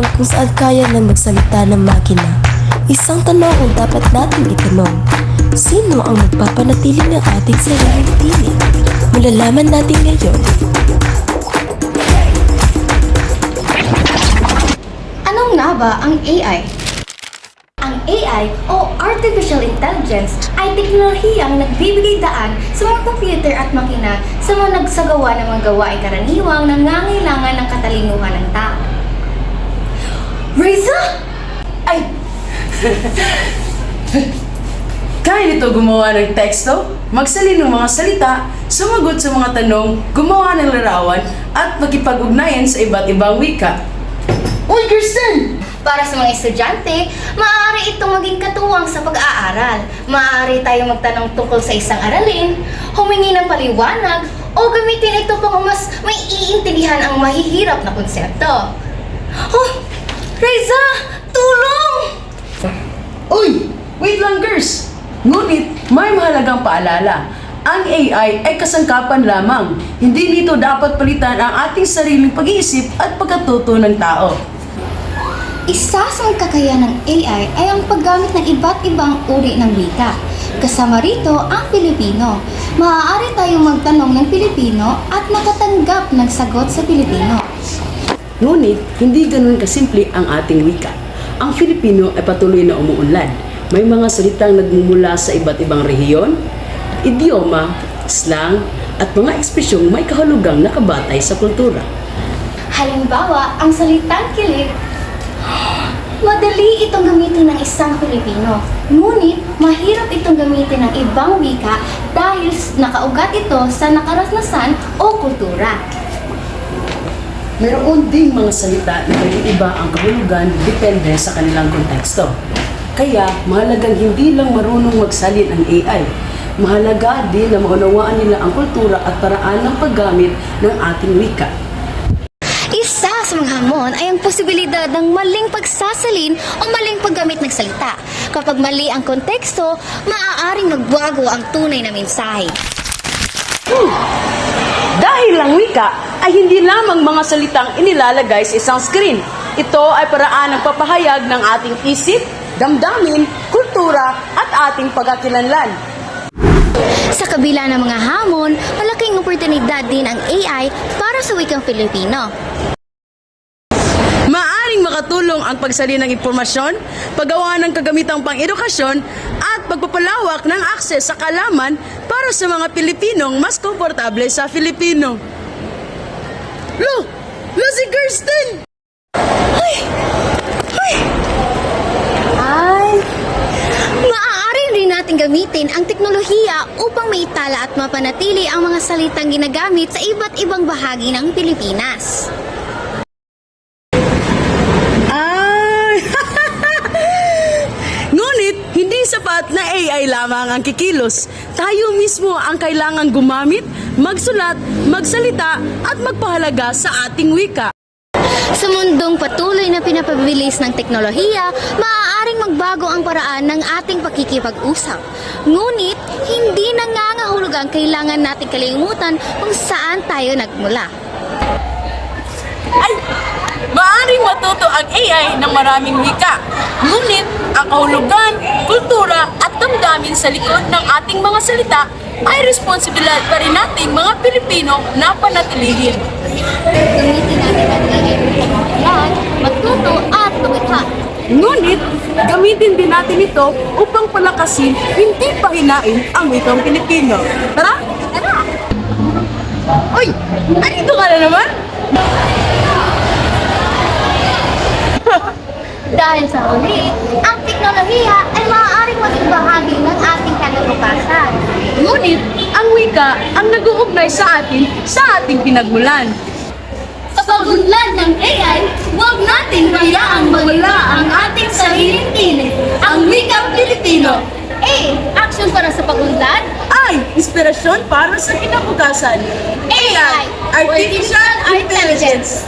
panahon kung saan kaya na magsalita ng makina. Isang tanong ang dapat natin itanong. Sino ang magpapanatili ng ating sariling tinig? Malalaman natin ngayon. Ano nga ba ang AI? Ang AI o Artificial Intelligence ay teknolohiyang nagbibigay daan sa mga computer at makina sa mga nagsagawa ng mga gawaing karaniwang nangangailangan ng katalinuhan ng tao. Reza! Ay! Kaya nito gumawa ng teksto, magsalin ng mga salita, sumagot sa mga tanong, gumawa ng larawan, at makipag-ugnayan sa iba't ibang wika. Uy, Kirsten! Para sa mga estudyante, maaari itong maging katuwang sa pag-aaral. Maaari tayong magtanong tungkol sa isang aralin, humingi ng paliwanag, o gamitin ito pang mas may iintindihan ang mahihirap na konsepto. Oh! Reza! Tulong! Uy! Wait lang, girls! Ngunit, may mahalagang paalala. Ang AI ay kasangkapan lamang. Hindi nito dapat palitan ang ating sariling pag-iisip at pagkatuto ng tao. Isa sa mga kakayahan ng AI ay ang paggamit ng iba't ibang uri ng wika. Kasama rito ang Pilipino. Maaari tayong magtanong ng Pilipino at nakatanggap ng sagot sa Pilipino. Ngunit, hindi ganun kasimple ang ating wika. Ang Filipino ay patuloy na umuunlad. May mga salitang nagmumula sa iba't ibang rehiyon, idioma, slang, at mga ekspresyong may kahulugang nakabatay sa kultura. Halimbawa, ang salitang kilig, madali itong gamitin ng isang Pilipino. Ngunit, mahirap itong gamitin ng ibang wika dahil nakaugat ito sa nakaranasan o kultura. Meron ding mga salita na nag-iiba ang kahulugan depende sa kanilang konteksto. Kaya, mahalagang hindi lang marunong magsalin ang AI. Mahalaga din na maunawaan nila ang kultura at paraan ng paggamit ng ating wika. Isa sa mga hamon ay ang posibilidad ng maling pagsasalin o maling paggamit ng salita. Kapag mali ang konteksto, maaaring magbago ang tunay na mensahe. Dahil ang wika ay hindi lamang mga salitang inilalagay sa isang screen. Ito ay paraan ng papahayag ng ating isip, damdamin, kultura at ating pagkakilanlan. Sa kabila ng mga hamon, malaking oportunidad din ang AI para sa wikang Filipino. Maaring makatulong ang pagsalin ng impormasyon, paggawa ng kagamitang pang-edukasyon, at pagpapalawak ng akses sa kaalaman para sa mga Pilipinong mas komportable sa Filipino. Lo si Kirsten! Maaari rin natin gamitin ang teknolohiya upang maitala at mapanatili ang mga salitang ginagamit sa iba't ibang bahagi ng Pilipinas. Ngunit, hindi sapat na AI lamang ang kikilos. Tayo mismo ang kailangang gumamit, magsulat, magsalita, at magpahalaga sa ating wika. Sa mundong patuloy na pinapabilis ng teknolohiya, maaaring magbago ang paraan ng ating pakikipag-usap. Ngunit, hindi nangangahulugang kailangan natin kalimutan kung saan tayo nagmula. Ay! Maaring matuto ang AI ng maraming wika. Ngunit, ang kahulugan, kultura at damdamin sa likod ng ating mga salita ay responsibilidad pa rin nating mga Pilipino na panatilihin. Gamitin natin ang AI upang makilan, matuto at lumikha. Ngunit, gamitin din natin ito upang palakasin, hindi pahinain ang wikang Pilipino. Tara! Tara! Uy! Andito ka na naman? Dahil sa huli, ang teknolohiya ay maaaring maging bahagi ng ating kinabukasan. Ngunit, ang wika ang nag-uugnay sa atin sa ating pinagmulan. Sa pagunlad ng AI, huwag natin hayaang mawala ang ating sariling tinig, ang wikang Pilipino. A. Action para sa pagunlad. Ay, inspirasyon para sa kinabukasan. AI, Artificial Intelligence.